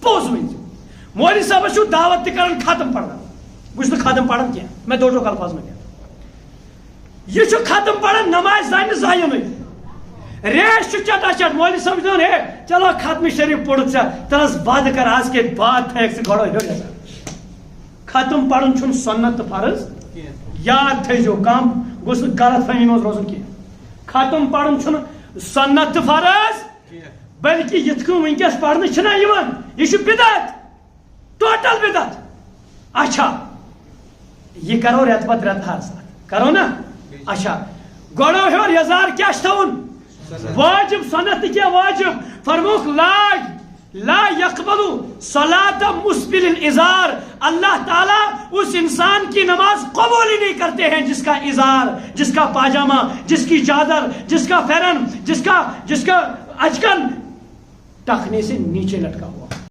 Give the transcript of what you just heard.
pose one مولوی صاحب چھو دعوت تہ کران ختم پڑھنا بہت نا ختم پڑھان کی میں دو الفاظ میں یہ چھو ختم پڑھان نماز زانہ زائن ریش چٹا چٹ مولوی صاحب دون ہے چلو ختم شریف پڑھ ترس بد کر آج کے بعد تھیک سے گھڑو ہو ختم پڑھن چھن سنت تو فرض یاد تھے جو کم گوس غلط فہمی مز روزن کی ختم پڑھن چھن سنت تو فرض بلکہ یت کن ونکس پڑھنے چھنا یوان یہ بدعت ٹوٹل بدعت اچھا یہ کرو ریت پت ریت ہر ساتھ کرو نا اچھا گوڑو ہور یزار کیا تھون واجب سنت کیا واجب فرموک لا یقبل صلاۃ مسبل الازار اللہ تعالیٰ اس انسان کی نماز قبول ہی نہیں کرتے ہیں جس کا ازار جس کا پاجامہ جس کی چادر جس کا فیرن جس کا اچکن ٹخنے سے نیچے لٹکا ہو